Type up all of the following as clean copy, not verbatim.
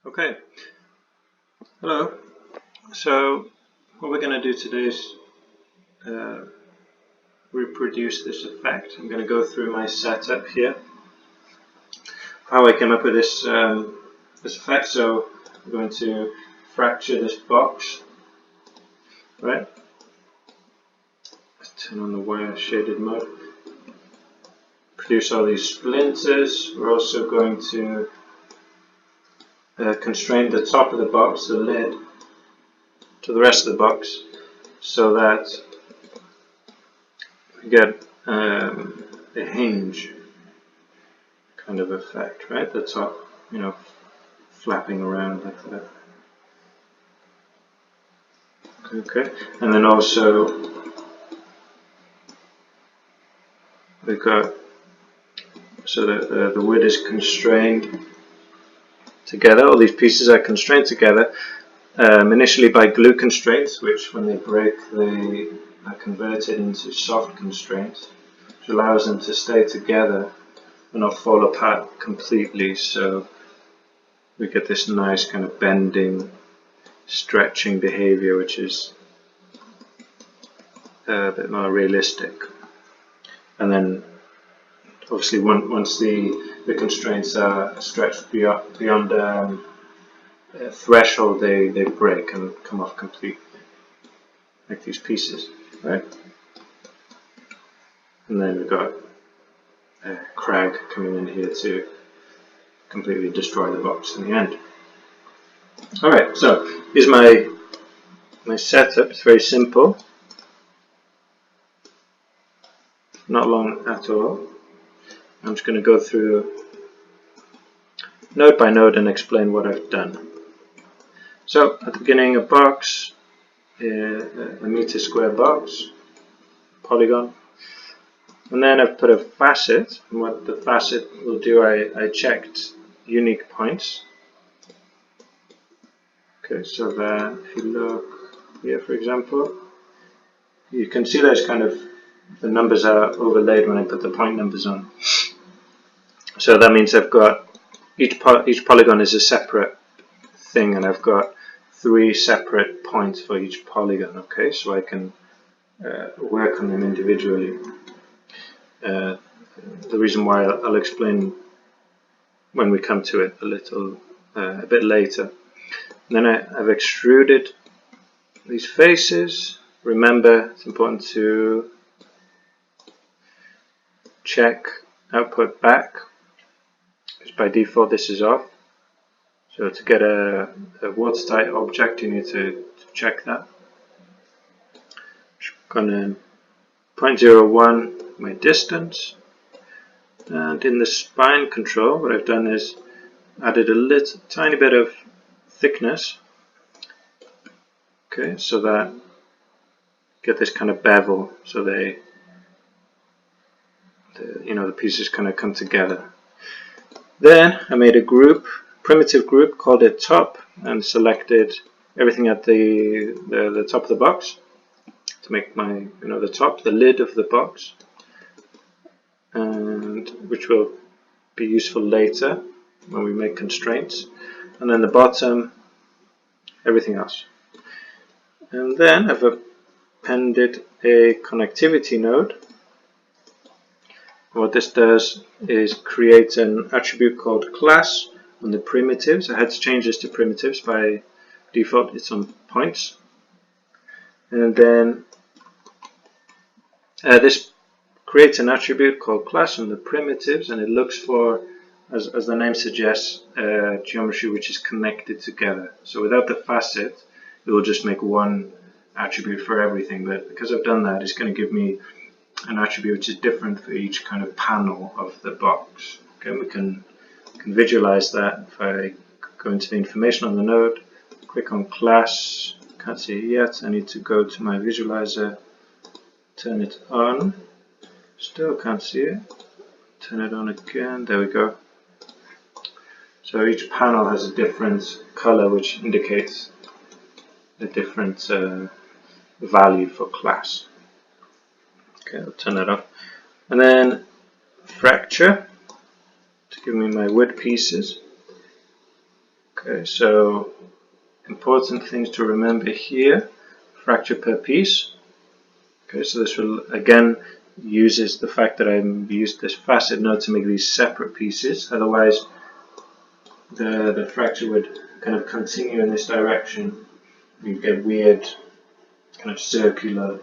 Okay, hello. So what we're going to do today is reproduce this effect. I'm going to go through my setup here, how I came up with this effect. So I'm going to fracture this box, right? Let's turn on the wire shaded mode. Produce all these splinters. We're also going to constrain the top of the box, the lid, to the rest of the box, so that we get a hinge kind of effect, right? The top, flapping around like that. Okay, and then also we've got so that the wood is constrained together. All these pieces are constrained together initially by glue constraints, which when they break they are converted into soft constraints, which allows them to stay together and not fall apart completely. So we get this nice kind of bending, stretching behavior, which is a bit more realistic. And then obviously once the constraints are stretched beyond a threshold, they break and come off completely, like these pieces, right? And then we've got a crag coming in here to completely destroy the box in the end. Alright, so here's my setup. It's very simple, not long at all. I'm just going to go through node by node and explain what I've done. So at the beginning, a box, a meter square box, polygon, and then I've put a facet. And what the facet will do, I checked unique points. Okay, so that if you look here, for example, you can see there's kind of the numbers are overlaid when I put the point numbers on. So that means I've got each polygon is a separate thing, and I've got 3 separate points for each polygon. Okay, so I can work on them individually. The reason why I'll explain when we come to it a bit later. And then I've extruded these faces. Remember, it's important to check output back, because by default this is off. So to get a watertight object, you need to check that. I'm going to 0.01 my distance, and in the spine control, what I've done is added a tiny bit of thickness. Okay, so that get this kind of bevel, so the pieces kind of come together. Then I made a primitive group, called it top, and selected everything at the top of the box to make my the lid of the box, and which will be useful later when we make constraints. And then the bottom, everything else. And then I've appended a connectivity node. What this does is create an attribute called class on the primitives. I had to change this to primitives. By default it's on points. And then this creates an attribute called class on the primitives, and it looks for, as the name suggests, geometry which is connected together. So without the facet, it will just make one attribute for everything, but because I've done that, it's going to give me an attribute which is different for each kind of panel of the box. Okay, we can visualize that if I go into the information on the node, click on class, can't see it yet, I need to go to my visualizer, turn it on, still can't see it, turn it on again, there we go. So each panel has a different color which indicates a different value for class. Okay, I'll turn that off. And then fracture to give me my wood pieces. Okay, so important things to remember here: fracture per piece. Okay, so this will again uses the fact that I've used this facet node to make these separate pieces. Otherwise, the fracture would kind of continue in this direction. You get weird kind of circular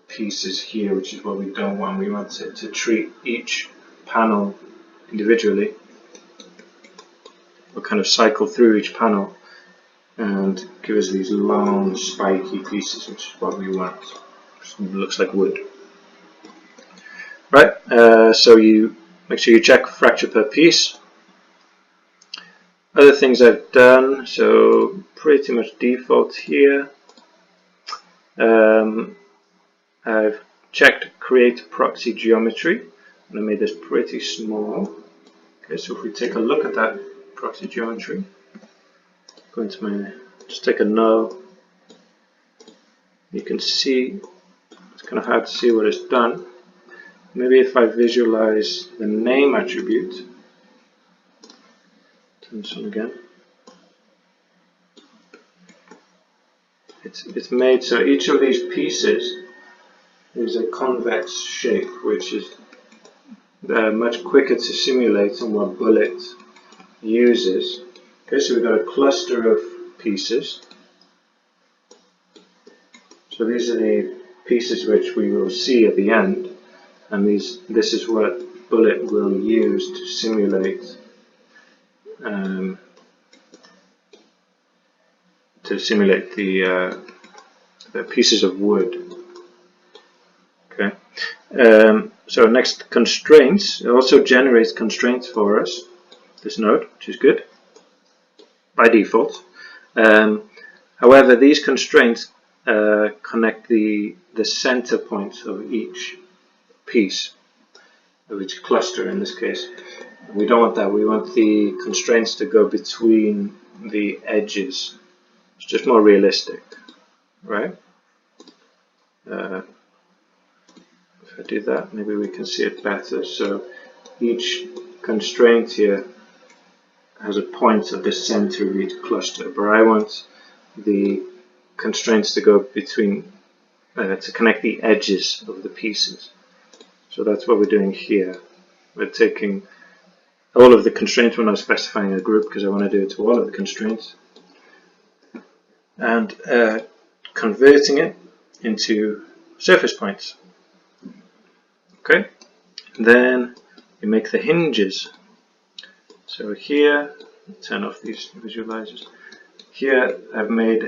pieces here, which is what we don't want. We want to treat each panel individually. We'll kind of cycle through each panel and give us these long spiky pieces, which is what we want. It looks like wood. Right, so you make sure you check fracture per piece. Other things I've done, so pretty much default here. I've checked create proxy geometry, and I made this pretty small. Okay, so if we take a look at that proxy geometry, go into my, just take a null. You can see it's kind of hard to see what it's done. Maybe if I visualize the name attribute, turn this on again. It's made so each of these pieces is a convex shape, which is much quicker to simulate than what Bullet uses. Okay, so we've got a cluster of pieces. So these are the pieces which we will see at the end, and this is what Bullet will use to simulate the pieces of wood. Okay. So next, constraints. It also generates constraints for us, this node, which is good by default. However, these constraints connect the center points of each piece, of each cluster in this case. We don't want that. We want the constraints to go between the edges. It's just more realistic, right? If I do that, maybe we can see it better. So each constraint here has a point at the center of each cluster, but I want the constraints to go between, to connect the edges of the pieces. So that's what we're doing here. We're taking all of the constraints. We're not specifying a group because I want to do it to all of the constraints, and converting it into surface points. Okay, then we make the hinges. So here, turn off these visualizers. Here I've made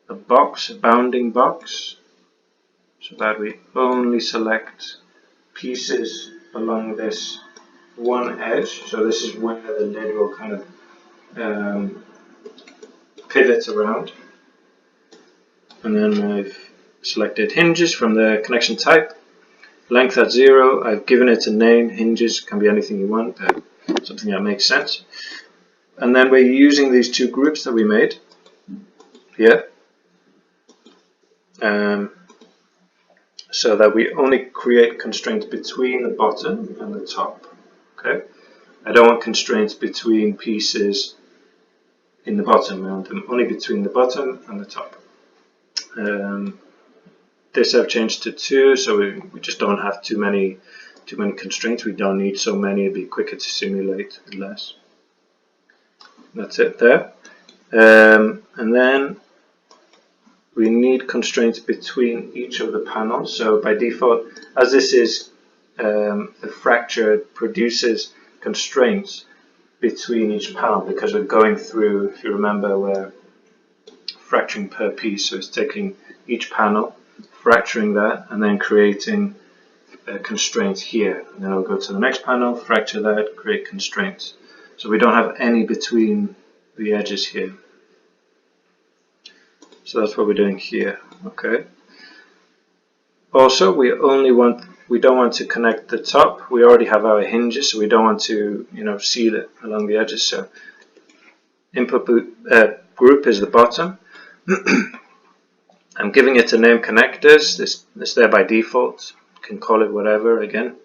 a box, a bounding box, so that we only select pieces along this one edge. So this is where the lid will kind of pivot around. And then I've selected hinges from the connection type. Length at 0, I've given it a name. Hinges can be anything you want, but something that makes sense. And then we're using these two groups that we made here, so that we only create constraints between the bottom and the top. Okay, I don't want constraints between pieces in the bottom. I want them only between the bottom and the top. This I've changed to 2, so we just don't have too many constraints. We don't need so many. It'd be quicker to simulate with less. That's it there. And then we need constraints between each of the panels. So by default, as this is the fracture, it produces constraints between each panel because we're going through, if you remember, we're fracturing per piece. So it's taking each panel, fracturing that, and then creating constraints here. And then I'll go to the next panel, fracture that, create constraints. So we don't have any between the edges here. So that's what we're doing here. Okay. Also, we don't want to connect the top. We already have our hinges, so we don't want to, seal it along the edges. So input group is the bottom. I'm giving it a name, connectors. This there by default. You can call it whatever again.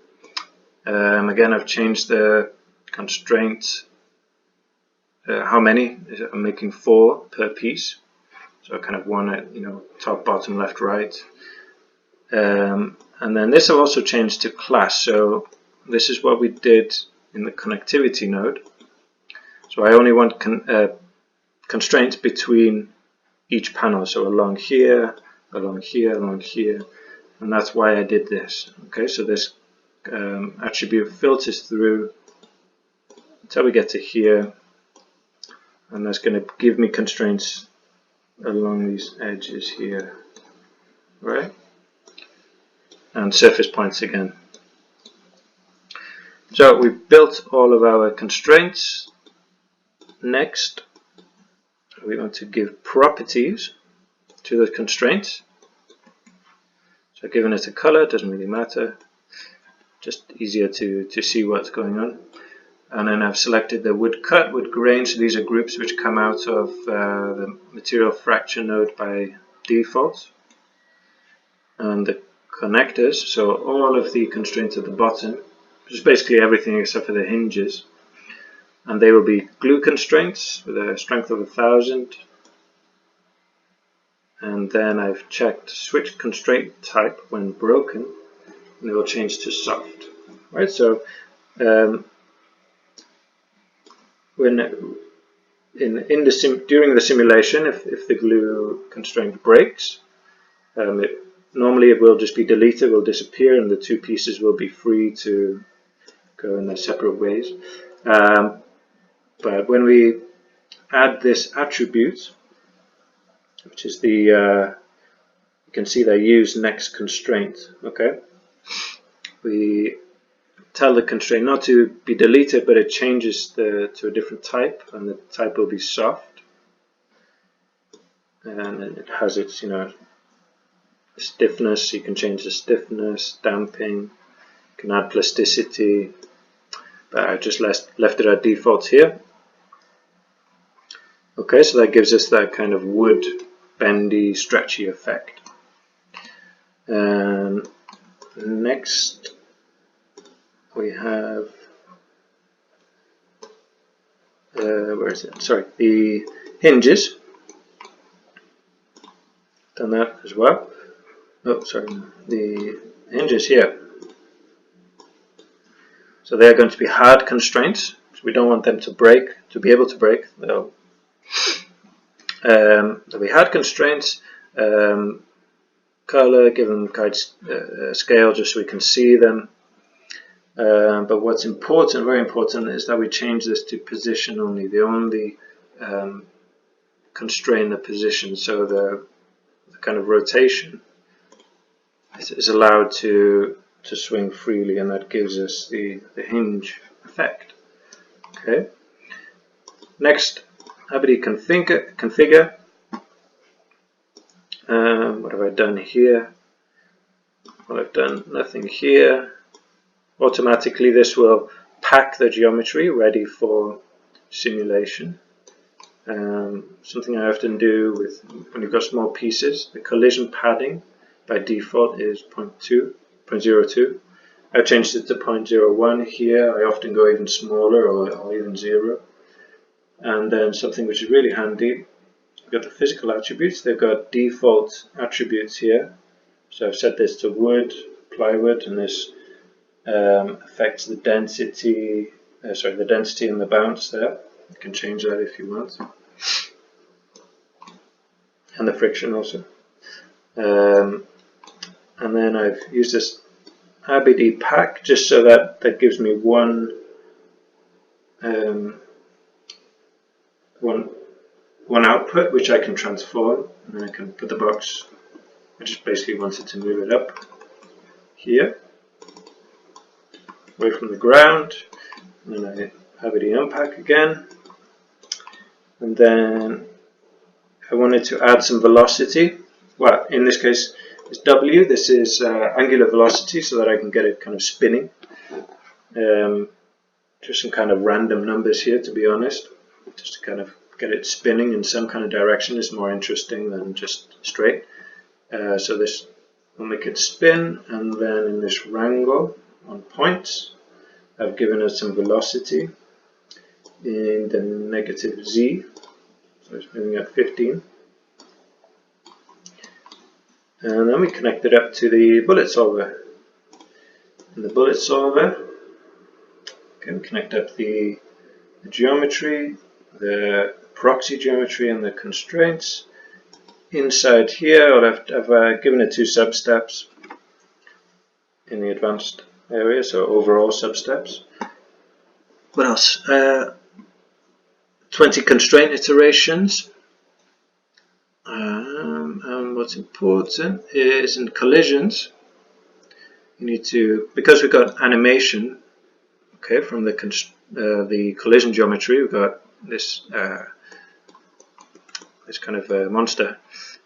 Again, I've changed the constraint how many. I'm making 4 per piece, so kind of one at top, bottom, left, right. And then this I've also changed to class. So this is what we did in the connectivity node. So I only want constraints between each panel, so along here, along here, along here, and that's why I did this. Okay, so this attribute filters through until we get to here, and that's going to give me constraints along these edges here, right? And surface points again. So we've built all of our constraints. Next, we want to give properties to the constraints. So given it a color, doesn't really matter, just easier to see what's going on. And then I've selected the wood cut, wood grain, so these are groups which come out of the material fracture node by default. And the connectors, so all of the constraints at the bottom, which is basically everything except for the hinges, and they will be glue constraints with a strength of 1000. And then I've checked switch constraint type when broken, and it will change to soft. Right, so when during the simulation, if the glue constraint breaks, normally it will just be deleted, will disappear, and the two pieces will be free to go in their separate ways. But when we add this attribute, which is the you can see they use next constraint. Okay, we tell the constraint not to be deleted, but it changes to a different type, and the type will be soft, and it has its stiffness. You can change the stiffness, damping, you can add plasticity, but I just left it at default here. Okay, so that gives us that kind of wood bendy, stretchy effect. And next we have where is it? Sorry, the hinges. Done that as well. Oh, sorry, the hinges here. So they're going to be hard constraints. So we don't want them to break. To be able to break, they'll be hard constraints. Color, give them guide scale just so we can see them. But what's important, very important, is that we change this to position only. They only constrain the position, so the kind of rotation is allowed to swing freely, and that gives us the hinge effect. Okay. Next, Houdini configure. What have I done here? Well, I've done nothing here. Automatically, this will pack the geometry ready for simulation. Something I often do when you've got small pieces, the collision padding by default is 0.02. I changed it to 0.01 here. I often go even smaller or even 0. And then something which is really handy, we've got the physical attributes. They've got default attributes here. So I've set this to wood, plywood, and this affects the density, the density and the bounce there. You can change that if you want. And the friction also. And then I've used this RBD pack just so that gives me one output which I can transform, and then I can put the box. I just basically wanted to move it up here, away from the ground, and then I have it unpack again, and then I wanted to add some velocity. Well, in this case it's W. This is angular velocity, so that I can get it kind of spinning. Just some kind of random numbers here, to be honest, just to kind of get it spinning in some kind of direction is more interesting than just straight. So this will make it spin, and then in this wrangle on points, I've given it some velocity. in the negative z, so it's moving at 15. And then we connect it up to the bullet solver. In the bullet solver, okay, we connect up the geometry, the proxy geometry, and the constraints. Inside here, I've given it 2 sub-steps in the advanced area, so overall sub-steps. What else? 20 constraint iterations. And what's important is in collisions, you need to, because we've got animation, okay, from the collision geometry, we've got this this kind of monster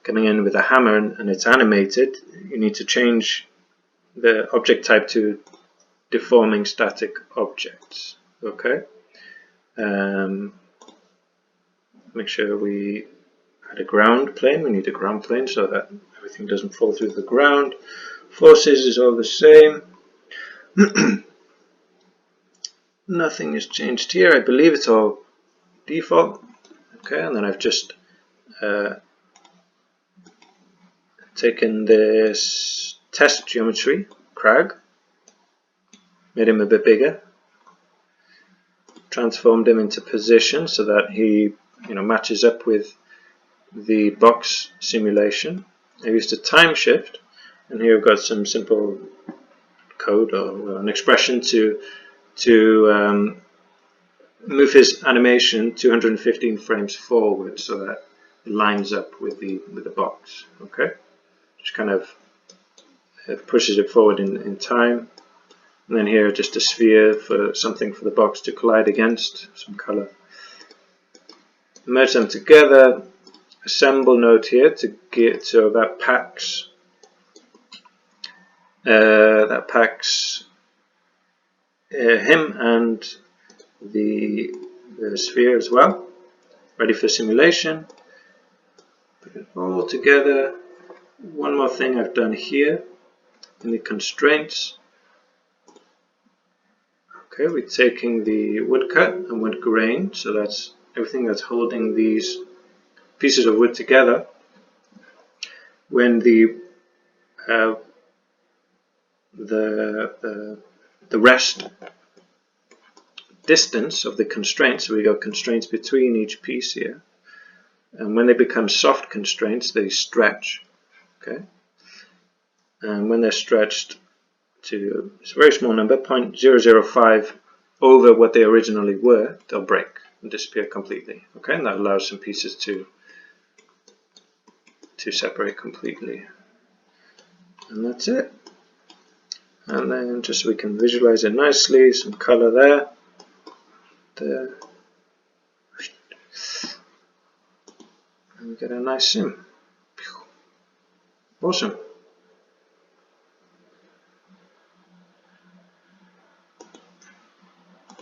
coming in with a hammer, and it's animated. You need to change the object type to deforming static objects. Okay. Make sure we add a ground plane. We need a ground plane so that everything doesn't fall through the ground. Forces is all the same. Nothing has changed here. I believe it's all default. Okay, and then I've just taken this test geometry, Krag, made him a bit bigger, transformed him into position so that he matches up with the box simulation. I used a time shift, and here we've got some simple code or an expression to move his animation 215 frames forward so that it lines up with the box. Okay, just kind of pushes it forward in time. And then here just a sphere for something for the box to collide against, some color. Merge them together. Assemble node here to get so that packs him and the sphere as well. Ready for simulation. Put it all together. One more thing I've done here in the constraints. Okay, we're taking the woodcut and wood grain, so that's everything that's holding these pieces of wood together. When the rest distance of the constraints, so we got constraints between each piece here, and when they become soft constraints, they stretch. Okay, and when they're stretched to a very small number, 0.005 over what they originally were, they'll break and disappear completely. Okay, and that allows some pieces to separate completely. And that's it. And then just so we can visualize it nicely, some color there. And we get a nice sim. Awesome.